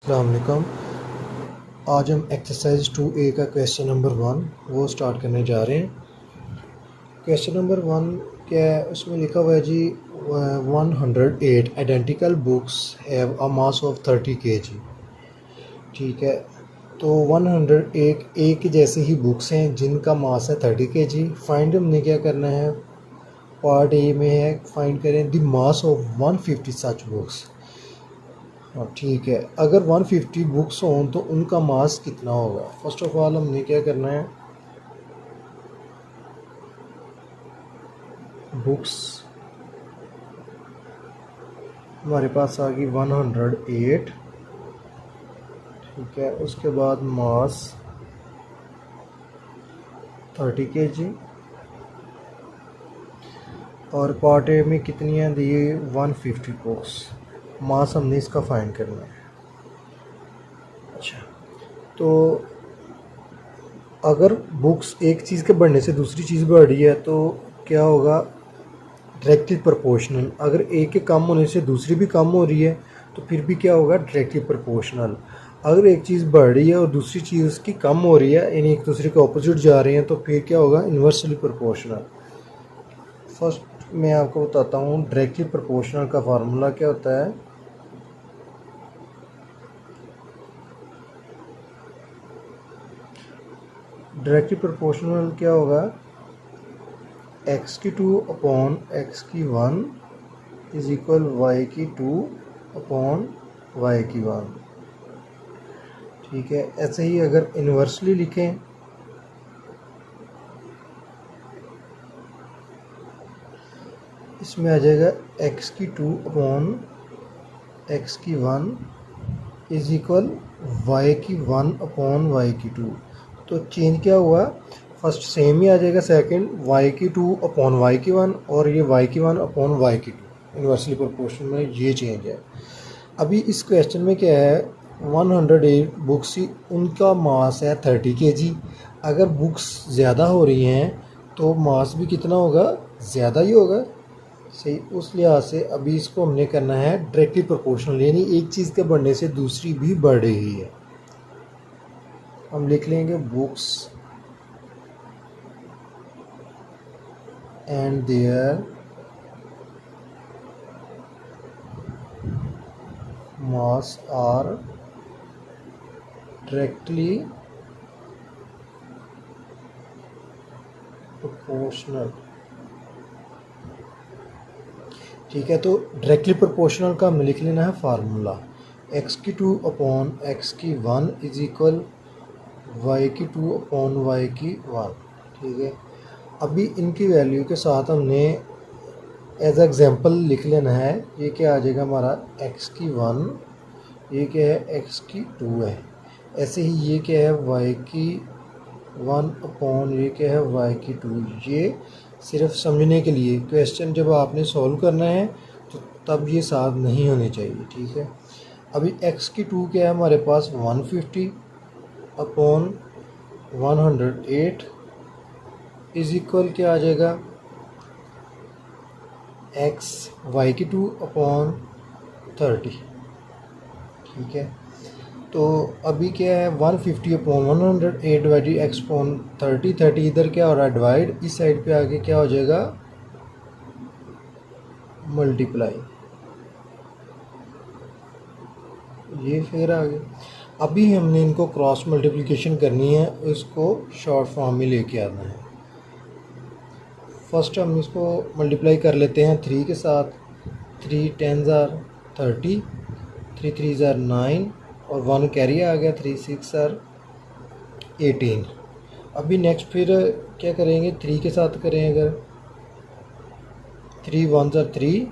अस्सलाम वालेकुम। आज हम एक्सरसाइज 2A का क्वेश्चन नंबर 1 वो स्टार्ट करने जा रहे हैं। क्वेश्चन नंबर 1 क्या है, उसमें लिखा हुआ है जी 108 identical books have a mass of 30 kg। ठीक है, तो 101 एक जैसे ही बुक्स हैं जिनका मास है 30 kg। फाइंड हमने क्या करना है, पार्ट ए में है फाइंड करें the mass of 150 such books. हाँ ठीक है, अगर 150 बुक्स हों तो उनका मास कितना होगा। फर्स्ट ऑफ ऑल हमने क्या करना है, बुक्स हमारे पास आ गई 108। ठीक है, उसके बाद मास 30 kg और पार्ट ए में कितनी है दी 150 बुक्स। मास हमने इसका फाइंड करना है। अच्छा, तो अगर बुक्स एक चीज़ के बढ़ने से दूसरी चीज़ बढ़ रही है तो क्या होगा, डायरेक्टली प्रोपोर्शनल। अगर एक के कम होने से दूसरी भी कम हो रही है तो फिर भी क्या होगा, डायरेक्टली प्रोपोर्शनल। अगर एक चीज़ बढ़ रही है और दूसरी चीज़ उसकी कम हो रही है, यानी एक दूसरे के ऑपोजिट जा रहे हैं, तो फिर क्या होगा, इन्वर्सली प्रोपोर्शनल। फर्स्ट मैं आपको बताता हूँ डायरेक्टली प्रोपोर्शनल का फार्मूला क्या होता है। डायरेक्टली प्रोपोर्शनल क्या होगा, x की 2 अपॉन x की 1 इज इक्वल y की 2 अपॉन y की 1। ठीक है, ऐसे ही अगर इन्वर्सली लिखें, इसमें आ जाएगा x की 2 अपॉन x की 1 इज इक्वल y की 1 अपॉन y की 2। तो चेंज क्या हुआ, फर्स्ट सेम ही आ जाएगा, सेकंड y की 2 अपॉन y की 1 और ये y की 1 अपॉन y की 2। इन्वर्सली प्रोपोर्शनल में ये चेंज है। अभी इस क्वेश्चन में क्या है, 108 बुक्स ही उनका मास है 30 kg। अगर बुक्स ज़्यादा हो रही हैं तो मास भी कितना होगा, ज़्यादा ही होगा। सही, उस लिहाज से अभी इसको हमने करना है डायरेक्टली प्रोपोर्शनल, यानी एक चीज़ के बढ़ने से दूसरी भी बढ़ रही है। हम लिख लेंगे books and their mass are directly proportional. ठीक है, तो डायरेक्टली प्रोपोर्शनल का हमने लिख लेना है फार्मूला, x की 2 अपॉन x की 1 इज इक्वल y की 2 अपॉन y की 1। ठीक है, अभी इनकी वैल्यू के साथ हमने एज एग्जांपल लिख लेना है। ये क्या आ जाएगा हमारा, x की 1, ये क्या है x की 2 है। ऐसे ही ये क्या है y की 1 अपॉन ये क्या है y की 2। ये सिर्फ समझने के लिए, क्वेश्चन जब आपने सॉल्व करना है तो तब ये साथ नहीं होने चाहिए। ठीक है, अभी x की 2 क्या है हमारे पास 150 अपॉन 108 इज इक्वल क्या आ जाएगा, x y की 2 अपॉन 30। ठीक है, तो अभी क्या है 150 अपॉन 108 डिवाइडेड x अपॉन 30। 30 इधर क्या हो रहा है, डिवाइड, इस साइड पे आगे क्या हो जाएगा, मल्टीप्लाई। ये फिर आगे अभी हमने इनको क्रॉस मल्टीप्लिकेशन करनी है, इसको शॉर्ट फॉर्म में लेके आना है। फर्स्ट हम इसको मल्टीप्लाई कर लेते हैं 3 के साथ। 3 10 ज़ार 30, 3 3 ज़ार 9 और 1 कैरी आ गया, 3 6 ज़ार 18। अभी नेक्स्ट फिर क्या करेंगे, 3 के साथ करें, अगर 3 1 ज़ार 3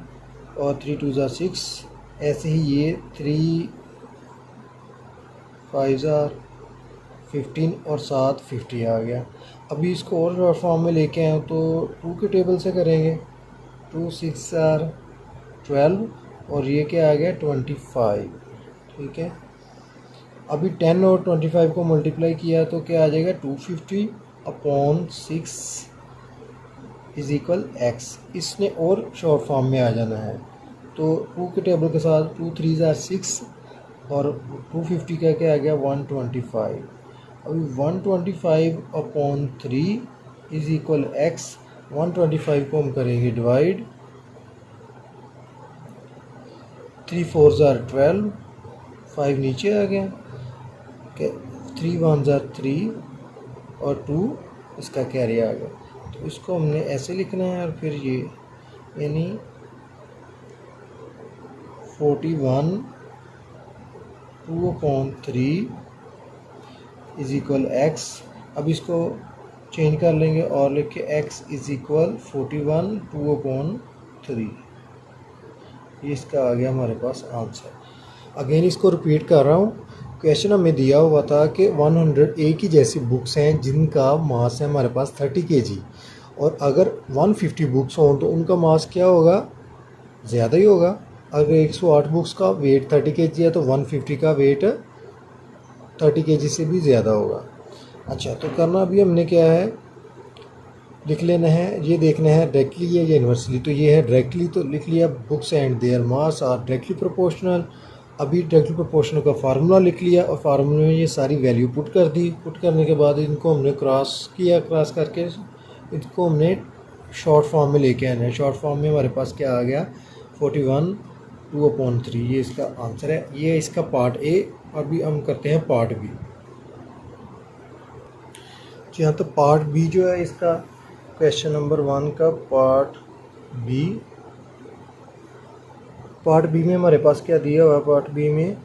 और 3 2 ज़ार 6। ऐसे ही ये 3 5 ज़ार 15 और 7 50 आ गया। अभी इसको और शॉर्ट फॉर्म में लेके आए तो 2 के टेबल से करेंगे, 2 6 ज़ार 12 और ये क्या आ गया 25। ठीक है, अभी 10 और 25 को मल्टीप्लाई किया तो क्या आ जाएगा 250 अपॉन 6 इज इक्वल x। इसने और शॉर्ट फॉर्म में आ जाना है, तो 2 के टेबल के साथ 2 3 ज़ार 6 और 250 का क्या आ गया 125। अभी 125/3 इज इक्वल एक्स। 125 को हम करेंगे डिवाइड, 3 4 ज़ार 12, 5 नीचे आ गया, 3 1 ज़ार 3 और 2 इसका कैरी आ गया। तो इसको हमने ऐसे लिखना है और फिर ये यानी 41 2/3 इज इक्वल एक्स। अब इसको चेंज कर लेंगे और लिख के एक्स इज इक्वल 41 2/3। ये इसका आ गया हमारे पास आंसर। अगेन इसको रिपीट कर रहा हूँ। क्वेश्चन हमें दिया हुआ था कि 100 की जैसी बुक्स हैं जिनका मास है हमारे पास 30 kg, और अगर 150 बुक्स हों तो उनका मास क्या होगा, ज़्यादा ही होगा। अगर 108 बुक्स का वेट 30 kg है तो 150 का वेट 30 kg से भी ज़्यादा होगा। अच्छा, तो करना अभी हमने क्या है, लिख लेना है, ये देखना है डायरेक्टली है या इन्वर्सली। तो ये है डायरेक्टली, तो लिख लिया books and their mass are directly proportional. अभी डायरेक्टली प्रोपोर्शनल का फार्मूला लिख लिया और फार्मूले में ये सारी वैल्यू पुट कर दी। पुट करने के बाद इनको हमने क्रॉस किया, क्रॉस करके इसको हमने शॉर्ट फॉर्म में लेके आना है। शॉर्ट फॉर्म में हमारे पास क्या आ गया 41 2/3। ये इसका आंसर है। ये इसका पार्ट ए। अभी हम करते हैं पार्ट बी। जी हाँ, तो पार्ट बी जो है इसका क्वेश्चन नंबर 1 का पार्ट बी। पार्ट बी में हमारे पास क्या दिया हुआ है, पार्ट बी में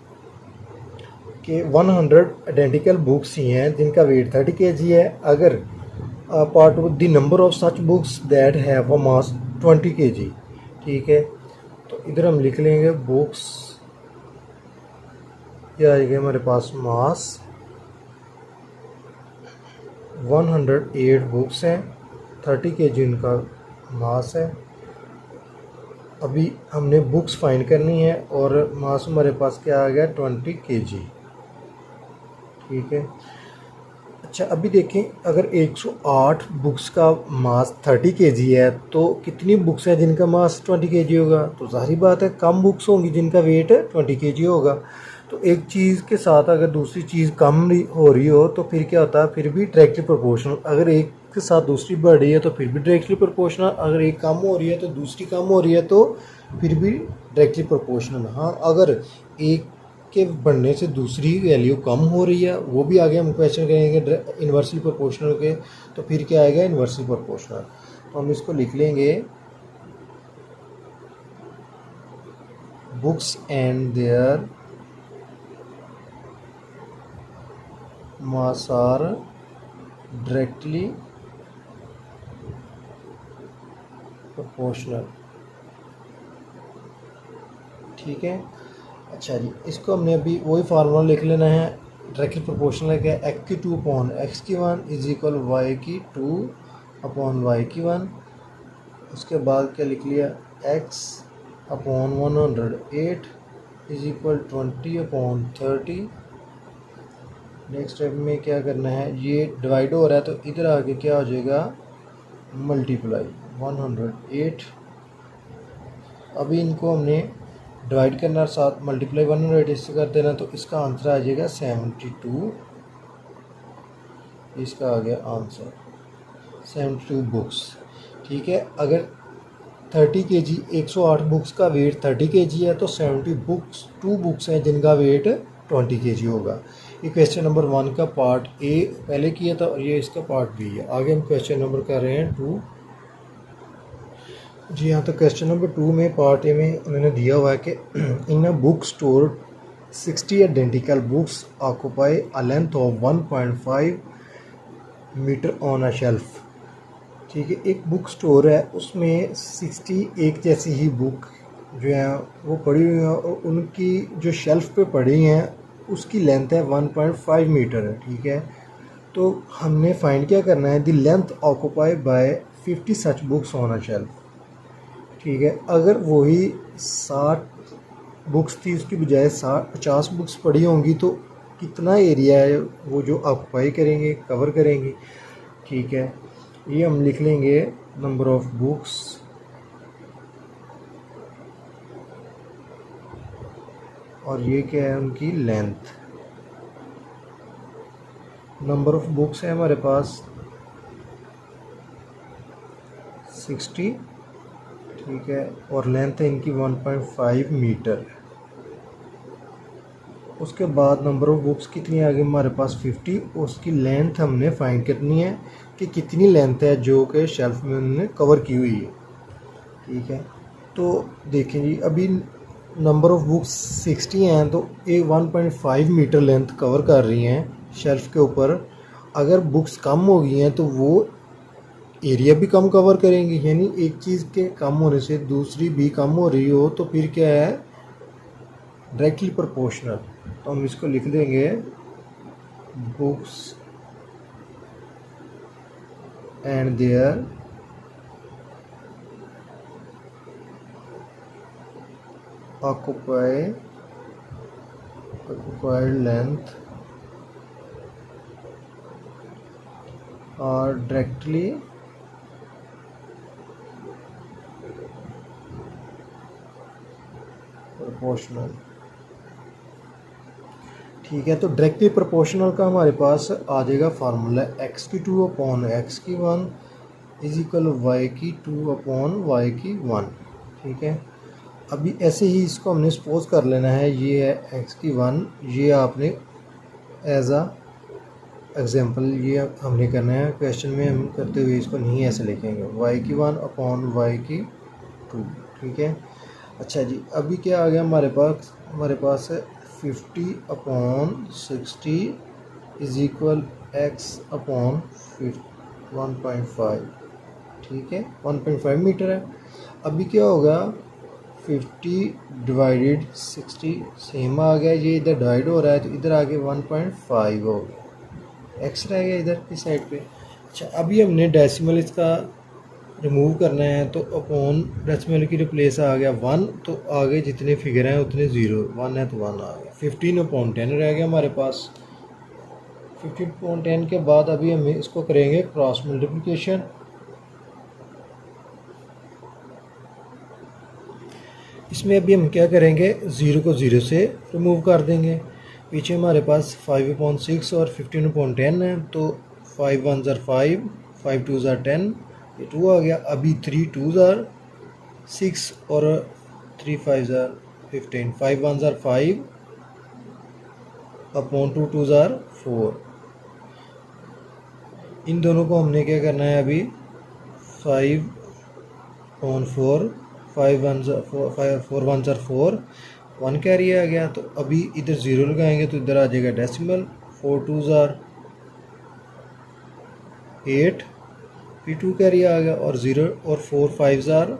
कि 100 आइडेंटिकल बुक्स ही हैं जिनका वेट 30 kg है। अगर part the number of such books that have a mass 20 kg। ठीक है, तो इधर हम लिख लेंगे बुक्स, यह आएगा हमारे पास मास 108 बुक्स हैं, 30 kg उनका मास है। अभी हमने बुक्स फाइंड करनी है और मास हमारे पास क्या आ गया 20 kg। ठीक है। अच्छा, अभी देखें अगर 108 बुक्स का मास 30 kg है तो कितनी बुक्स हैं जिनका मास 20 kg होगा। तो जाहिर बात है कम बुक्स होंगी जिनका वेट 20 kg होगा। तो एक चीज़ के साथ अगर दूसरी चीज़ कम हो रही हो तो फिर क्या होता है, फिर भी डायरेक्टली प्रोपोर्शनल। अगर एक के साथ दूसरी बढ़ रही है तो फिर भी डायरेक्टली प्रोपोर्शनल। अगर एक कम हो रही है तो दूसरी कम हो रही है तो फिर भी डायरेक्टली प्रोपोर्शनल। हाँ, अगर एक के बढ़ने से दूसरी वैल्यू कम हो रही है, वो भी आगे हम क्वेश्चन करेंगे इन्वर्सली प्रोपोर्शनल के, तो फिर क्या आएगा इन्वर्सली प्रोपोर्शनल। तो हम इसको लिख लेंगे books and their mass are directly proportional. ठीक है। अच्छा जी, इसको हमने अभी वही फार्मूला लिख लेना है। डायरेक्टली प्रोपोर्शनल है क्या, एक्स की 2/x1 इज इक्वल वाई की 2/y1। उसके बाद क्या लिख लिया x/108 is equal 20/30। Next step में क्या करना है, ये डिवाइड हो रहा है तो इधर आके क्या हो जाएगा मल्टीप्लाई 108। अभी इनको हमने डिवाइड करना और साथ मल्टीप्लाई 108 से कर देना, तो इसका आंसर आ जाएगा 72। इसका आ गया आंसर 72 बुक्स। ठीक है, अगर 30 kg 108 बुक्स का वेट 30 kg है तो 70 बुक्स 2 बुक्स हैं जिनका वेट 20 kg होगा। ये क्वेश्चन नंबर 1 का पार्ट ए पहले किया था और ये इसका पार्ट बी है। आगे हम क्वेश्चन नंबर कर रहे हैं 2। जी हाँ, तो क्वेश्चन नंबर 2 में पार्ट ए में उन्होंने दिया हुआ है कि in a book store 60 identical books occupy a length of 1.5 metre on a shelf. ठीक है, एक बुक स्टोर है उसमें 60 एक जैसी ही बुक जो है वो पड़ी हुई हैं और उनकी जो शेल्फ पे पड़ी हैं उसकी लेंथ है 1.5 मीटर है। ठीक है, तो हमने फाइंड क्या करना है, the length occupy by 50 such books on a shelf. ठीक है, अगर वही 60 बुक्स थी उसकी बजाय 50 बुक्स पड़ी होंगी तो कितना एरिया है वो जो ऑक्यूपाई करेंगे, कवर करेंगे। ठीक है, ये हम लिख लेंगे नंबर ऑफ बुक्स और ये क्या है उनकी लेंथ। नंबर ऑफ बुक्स है हमारे पास 60, ठीक है, और लेंथ है इनकी 1.5 मीटर। उसके बाद नंबर ऑफ बुक्स कितनी आ गई हमारे पास 50, उसकी लेंथ हमने फाइंड करनी है कि कितनी लेंथ है जो कि शेल्फ में उन्होंने कवर की हुई है, ठीक है। तो देखें जी, अभी नंबर ऑफ बुक्स 60 हैं तो ये 1.5 मीटर लेंथ कवर कर रही हैं शेल्फ के ऊपर। अगर बुक्स कम हो गई हैं तो वो एरिया भी कम कवर करेंगी, यानी एक चीज़ के कम होने से दूसरी भी कम हो रही हो तो फिर क्या है, डायरेक्टली प्रोपोर्शनल। तो हम इसको लिख देंगे books and their occupied length are directly proportional, ठीक है। तो डायरेक्टली प्रोपोर्शनल का हमारे पास आ जाएगा फार्मूला x की 2 अपॉन x की 1 इज इक्वल y की 2 अपॉन y की 1, ठीक है। अभी ऐसे ही इसको हमने सपोज कर लेना है, ये है x की 1, ये आपने एज आ एग्जांपल ये हमने करना है, क्वेश्चन में हम करते हुए इसको नहीं ऐसे लिखेंगे, y की 1 अपॉन y की 2, ठीक है। अच्छा जी, अभी क्या आ गया हमारे पास है 50 upon 60 is equal x upon 1.5, ठीक है, 1.5 मीटर है। अभी क्या होगा, 50 डिवाइडेड 60 सेम आ गया, ये इधर डिवाइड हो रहा है तो इधर आगे 1.5 हो गया, एक्स रह गया इधर की साइड पे। अच्छा, अभी हमने डेसिमल इसका रिमूव करना है तो अपॉन डेसिमल की रिप्लेस आ गया 1, तो आगे जितने फिगर हैं उतने 0, 1 है तो 1 आ गया। 15 अपॉन 10 रह गया हमारे पास। 15 अपॉन 10 के बाद अभी हम इसको करेंगे क्रॉस मल्टीप्लिकेशन। इसमें अभी हम क्या करेंगे, 0 को 0 से रिमूव कर देंगे। पीछे हमारे पास 5/6 और 15/10 है, तो 5 1 ज़ार 5, 5 2 ज़ार 10, ये 2 आ गया। अभी 3 2 ज़ार 6 और 3 5 ज़ार 15, 5 1 ज़ार 5 अपॉन 2 2 ज़ार 4। इन दोनों को हमने क्या करना है, अभी 5/4, 5 1 4 1 ज़ार 4, 1 कैरी आ गया। तो अभी इधर 0 लगाएंगे तो इधर आ जाएगा डेसिमल, 4 2 ज़ार 8, फिर 2 कैरी आ गया और 0 और 4 5 ज़ार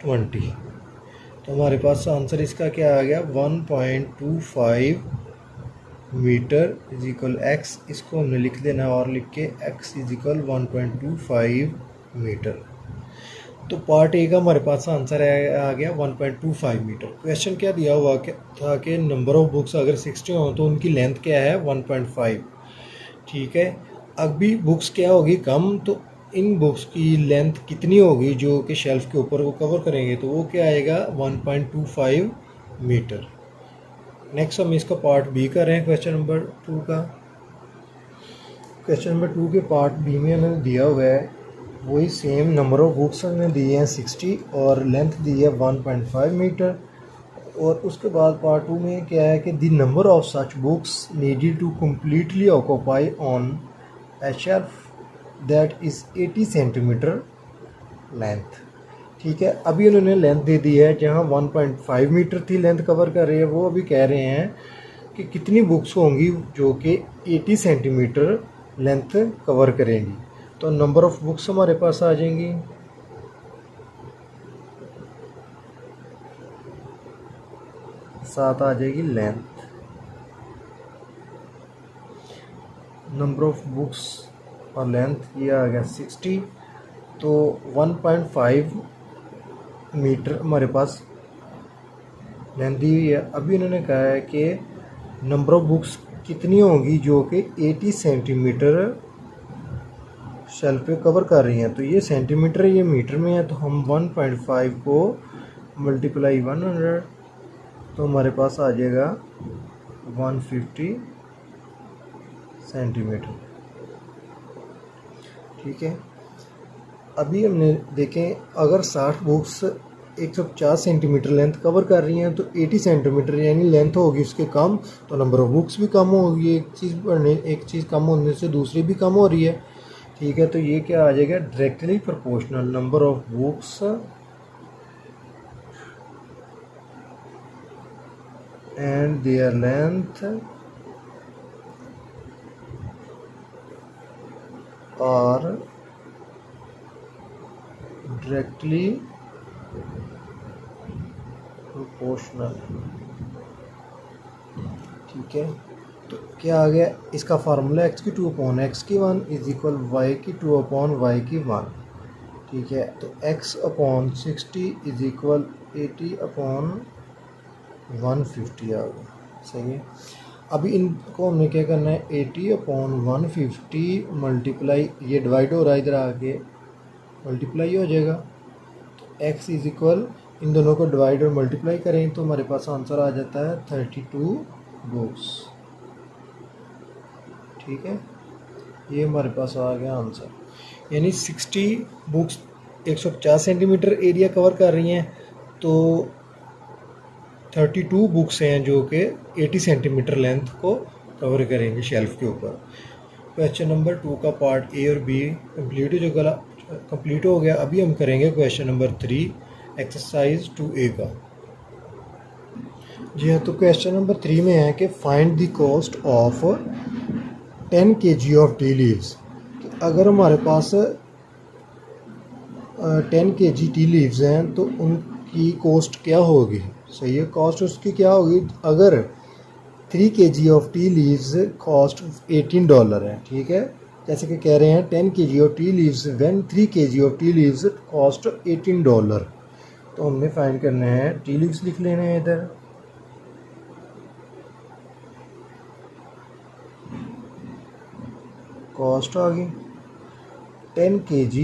20। तो हमारे पास आंसर इसका क्या आ गया, 1.25 मीटर इज इक्वल एक्स। इसको हमने लिख देना और लिख के एक्स इज इक्वल 1.25 मीटर। तो पार्ट ए का हमारे पास आंसर आ गया 1.25 मीटर। क्वेश्चन क्या दिया हुआ था कि नंबर ऑफ बुक्स अगर 60 हो तो उनकी लेंथ क्या है, 1.5, ठीक है। अभी बुक्स क्या होगी कम, तो इन बुक्स की लेंथ कितनी होगी जो कि शेल्फ के ऊपर वो कवर करेंगे, तो वो क्या आएगा 1.25 मीटर। नेक्स्ट हम इसका पार्ट बी कर रहे हैं क्वेश्चन नंबर 2 का। क्वेश्चन नंबर 2 के पार्ट बी में हमें दिया हुआ है वही सेम नंबर ऑफ बुक्स हमें दिए हैं 60 और लेंथ दी है 1.5 मीटर। और उसके बाद पार्ट 2 में क्या है कि the number of such books needed to completely occupy on a shelf that is 80 centimetre length, ठीक है। अभी उन्होंने लेंथ दे दी है, जहाँ 1.5 मीटर थी लेंथ कवर कर रही है, वो अभी कह रहे हैं कि कितनी बुक्स होंगी जो कि 80 सेंटीमीटर लेंथ कवर करेंगी। तो नंबर ऑफ बुक्स हमारे पास आ जाएंगी, साथ आ जाएगी लेंथ। नंबर ऑफ बुक्स और लेंथ ये आ गया 60, तो 1.5 मीटर हमारे पास लेंथ दी हुई है। अभी उन्होंने कहा है कि नंबर ऑफ बुक्स कितनी होंगी जो कि 80 सेंटीमीटर शेल्फ पे कवर कर रही हैं। तो ये सेंटीमीटर ये मीटर में है, तो हम 1.5 को मल्टीप्लाई 100 तो हमारे पास आ जाएगा 150 सेंटीमीटर। ठीक है, अभी हमने देखें अगर 60 बुक्स 150 सेंटीमीटर लेंथ कवर कर रही हैं तो 80 सेंटीमीटर यानी लेंथ होगी उसके कम, तो नंबर ऑफ बुक्स भी कम होगी। एक चीज़ कम होने से दूसरी भी कम हो रही है। ठीक है, तो ये क्या आ जाएगा, directly proportional number of books and their length are directly proportional. ठीक है, तो क्या आ गया इसका फार्मूला, एक्स की 2 अपॉन एक्स की 1 इज इक्वल वाई की 2 अपॉन वाई की 1। ठीक है, तो x upon 60 is equal 80 upon 150 आ गया। सही है, अभी इनको हमने क्या करना है, 80 अपॉन 150 मल्टीप्लाई, ये डिवाइड हो रहा है इधर आके मल्टीप्लाई हो जाएगा। तो x इज इक्वल, इन दोनों को डिवाइड और मल्टीप्लाई करें तो हमारे पास आंसर आ जाता है 32 बुक्स। ठीक है, ये हमारे पास आ गया आंसर, यानी 60 बुक्स 150 सेंटीमीटर एरिया कवर कर रही हैं, तो 32 बुक्स हैं जो कि 80 सेंटीमीटर लेंथ को कवर करेंगे शेल्फ के ऊपर। क्वेश्चन नंबर 2 का पार्ट ए और बी कंप्लीट हो गया। अभी हम करेंगे क्वेश्चन नंबर 3 एक्सरसाइज 2A का। जी हाँ, तो क्वेश्चन नंबर 3 में है कि find the cost of 10 kg of tea leaves. अगर हमारे पास 10 kg टी लीव्स हैं तो उनकी कॉस्ट क्या होगी। सही है, कॉस्ट उसकी क्या होगी, अगर 3 kg of tea leaves cost $18 है। ठीक है, जैसे कि कह रहे हैं 10 kg of tea leaves when 3 kg of tea leaves cost $18, तो हमने फाइंड करना है, टी लीव्स लिख लेने हैं इधर, कॉस्ट आ गई। 10 kg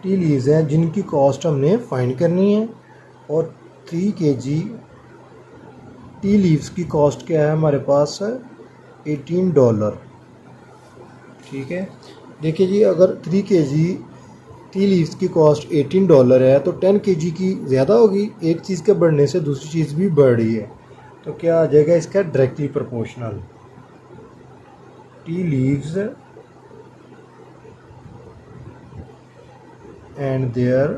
टी लीव्स हैं जिनकी कॉस्ट हमने फाइंड करनी है, और 3 kg टी लीव्स की कॉस्ट क्या है हमारे पास $18। ठीक है, देखिए जी, अगर 3 kg टी लीव्स की कॉस्ट $18 है तो 10 kg की ज़्यादा होगी, एक चीज़ के बढ़ने से दूसरी चीज़ भी बढ़ रही है, तो क्या आ जाएगा इसका directly proportional. Tea leaves and their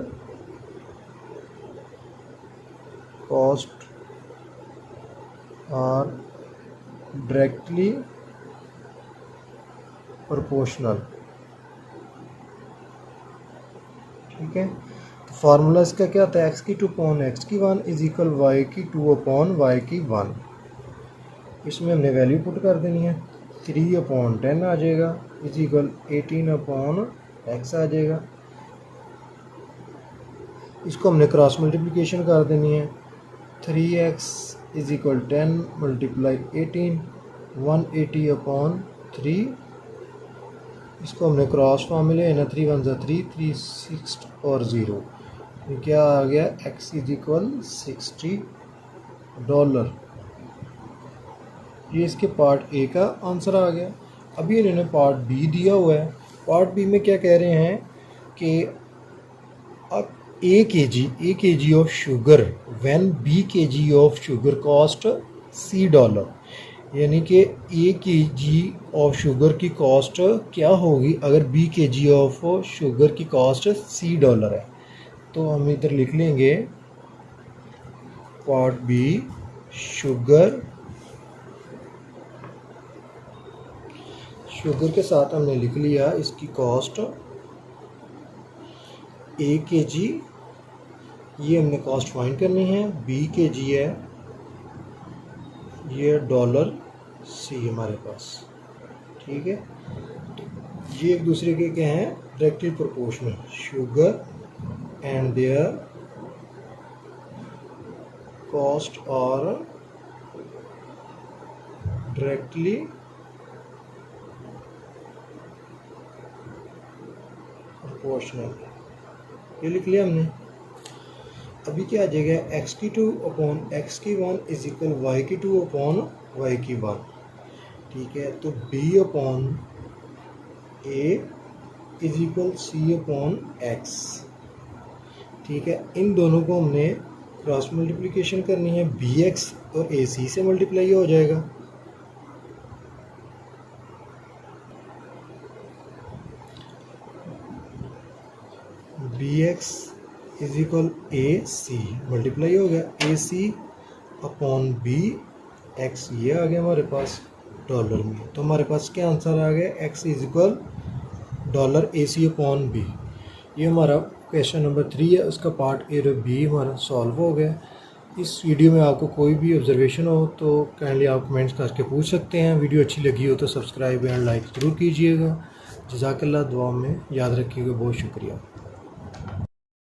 cost are directly proportional. ठीक है, तो फार्मूला इसका क्या होता है, एक्स की 2 अपॉन एक्स की 1 इज इक्वल वाई की 2 अपॉन वाई की 1। इसमें हमने वैल्यू पुट कर देनी है, 3 अपॉन 10 आ जाएगा इज इक्वल 18 अपॉन एक्स आ जाएगा। इसको हमने क्रॉस मल्टीप्लिकेशन कर देनी है, 3x is equal 10 multiply 18 180 upon 3। इसको हमने क्रॉस फॉर्म में लेना, 3 1 3 3 6 और 0, ये क्या आ गया, x इज इक्वल $60। ये इसके पार्ट ए का आंसर आ गया। अभी इन्होंने पार्ट बी दिया हुआ है। पार्ट बी में क्या कह रहे हैं कि अब a kg of sugar when b kg of sugar cost $C, यानी कि a kg ऑफ शुगर की कॉस्ट क्या होगी अगर b kg ऑफ शुगर की कॉस्ट $C है। तो हम इधर लिख लेंगे पार्ट बी, शुगर के साथ हमने लिख लिया इसकी कॉस्ट a kg, ये हमने कॉस्ट फाइंड करनी है, b kg है, ये $C हमारे पास। ठीक है, ये एक दूसरे के क्या हैं, directly proportional, sugar and their cost और डायरेक्टली प्रोपोर्शनल, ये लिख लिया हमने। अभी क्या आ जाएगा, एक्स की 2 अपॉन एक्स की 1 इज इक्वल वाई की 2 अपॉन वाई की 1। ठीक है, तो B upon A is equal C upon X. ठीक है, इन दोनों को हमने क्रॉस मल्टीप्लिकेशन करनी है, बी एक्स और ए सी से मल्टीप्लाई हो जाएगा। B X is equal A C multiply हो गया, A C upon B X, ये आ गया हमारे पास डॉलर में। तो हमारे पास क्या आंसर आ गया, X is equal dollar A C upon B. ये हमारा क्वेश्चन नंबर 3 है, उसका पार्ट ए और बी हमारा सॉल्व हो गया। इस वीडियो में आपको कोई भी ऑब्जर्वेशन हो तो काइंडली आप कमेंट्स करके पूछ सकते हैं। वीडियो अच्छी लगी हो तो सब्सक्राइब एंड लाइक ज़रूर कीजिएगा। जज़ाकल्लाह, दुआ में याद रखिएगा। बहुत शुक्रिया।